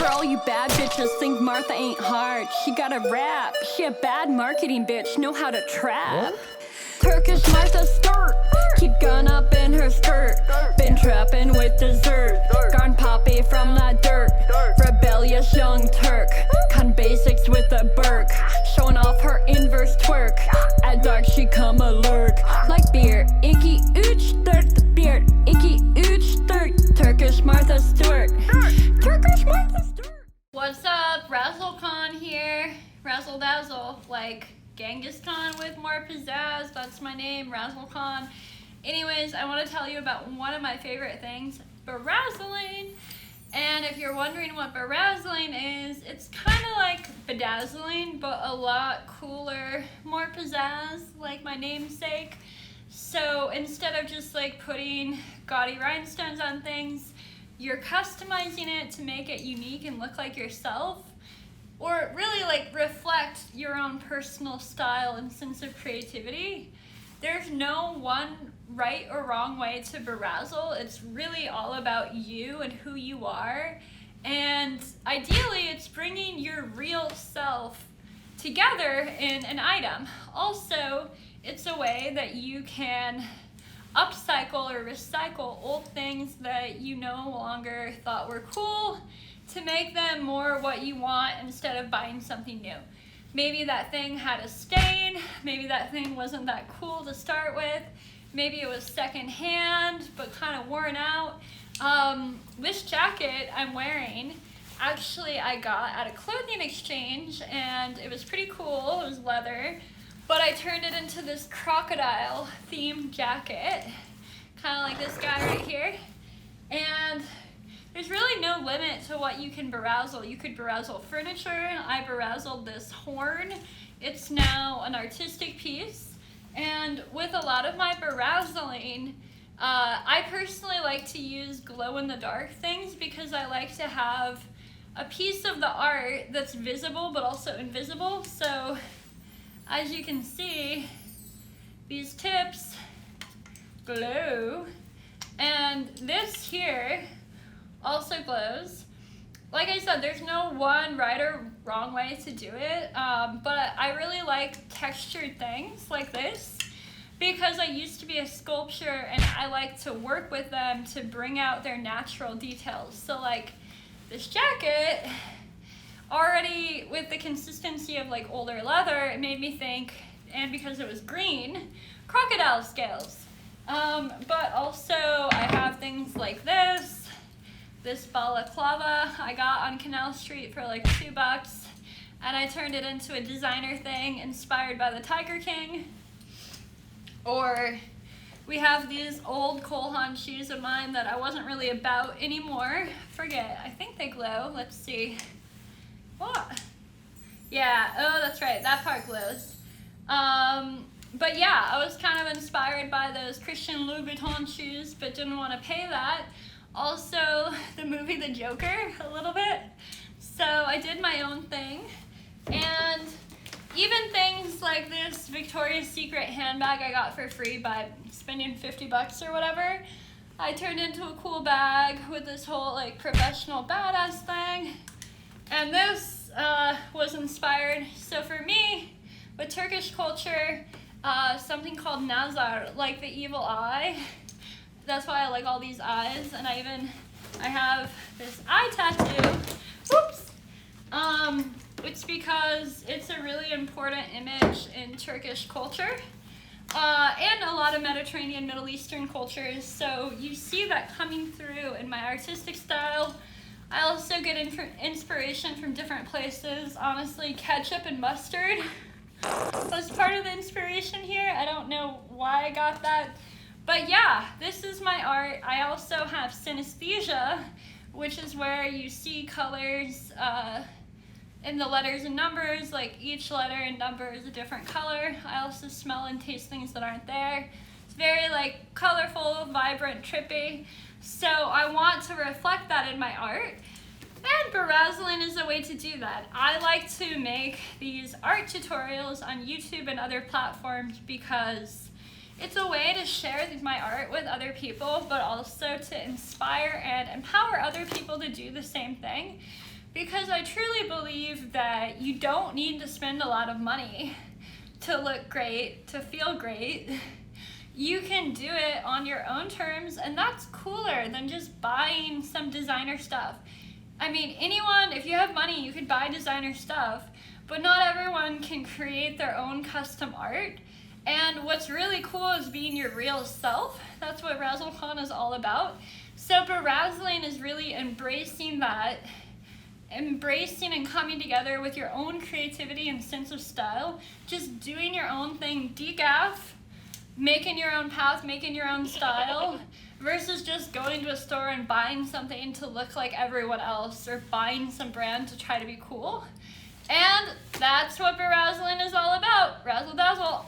For all you bad bitches think Martha ain't hard. She got a rap. She a bad marketing bitch, know how to trap. Turkish Martha skirt, keep gun up in her skirt. Been trapping with dessert, garn poppy from that dirt. Rebellious young Turk, con basics with a Burke. Showing off her inverse twerk, at dark she come a lurk. Like beer, icky ooch dirt, beard, icky ooch dirt. Turkish Martha Stewart, Turkish Martha Stewart. What's up, Razzlekhan here, Razzle Dazzle, like Genghis Khan with more pizzazz. That's my name, Razzlekhan. Anyways, I want to tell you about one of my favorite things, berazzling. And if you're wondering what berazzling is, it's kind of like bedazzling, but a lot cooler, more pizzazz, like my namesake. So instead of just like putting gaudy rhinestones on things, you're customizing it to make it unique and look like yourself, or really like reflect your own personal style and sense of creativity. There's no one right or wrong way to berazzle. It's really all about you and who you are. And ideally, it's bringing your real self together in an item. Also, it's a way that you can upcycle or recycle old things that you no longer thought were cool to make them more what you want instead of buying something new. Maybe that thing had a stain, maybe that thing wasn't that cool to start with, maybe it was secondhand but kind of worn out. This jacket I'm wearing, actually I got at a clothing exchange and it was pretty cool, it was leather, but I turned it into this crocodile themed jacket, kind of like this guy right here. And there's really no limit to what you can berazzle. You could berazzle furniture. I berazzled this horn. It's now an artistic piece. And with a lot of my berazzling, I personally like to use glow-in-the-dark things because I like to have a piece of the art that's visible but also invisible. So as you can see, these tips glow. And this here also glows. Like I said, there's no one right or wrong way to do it, but I really like textured things like this because I used to be a sculptor and I like to work with them to bring out their natural details. So like this jacket, already with the consistency of like older leather, it made me think, and because it was green, crocodile scales. But also I have things like this balaclava I got on Canal Street for like $2, and I turned it into a designer thing inspired by the Tiger King. Or we have these old Cole Haan shoes of mine that I wasn't really about anymore. Forget, I think they glow. Let's see. What? Yeah, oh that's right, that part glows. But yeah, I was kind of inspired by those Christian Louboutin shoes, but didn't want to pay that. Also, the movie The Joker, a little bit. So I did my own thing. And even things like this Victoria's Secret handbag I got for free by spending $50 or whatever, I turned into a cool bag with this whole like professional badass thing. And this was inspired. So for me, with Turkish culture, something called nazar, like the evil eye. That's why I like all these eyes, and I have this eye tattoo. Whoops! It's because it's a really important image in Turkish culture, and a lot of Mediterranean, Middle Eastern cultures. So you see that coming through in my artistic style. I also get inspiration from different places. Honestly, ketchup and mustard was part of the inspiration here. I don't know why I got that. But yeah, this is my art. I also have synesthesia, which is where you see colors in the letters and numbers, like each letter and number is a different color. I also smell and taste things that aren't there. It's very like colorful, vibrant, trippy. So I want to reflect that in my art. And berazzling is a way to do that. I like to make these art tutorials on YouTube and other platforms because it's a way to share my art with other people, but also to inspire and empower other people to do the same thing. because I truly believe that you don't need to spend a lot of money to look great, to feel great. You can do it on your own terms, and that's cooler than just buying some designer stuff. I mean, anyone, if you have money, you could buy designer stuff, but not everyone can create their own custom art. And what's really cool is being your real self. That's what Razzlekhan is all about. So berazzling is really embracing that, embracing and coming together with your own creativity and sense of style, just doing your own thing, decaf, making your own path, making your own style, versus just going to a store and buying something to look like everyone else or buying some brand to try to be cool. And that's what berazzling is all about. Razzle dazzle.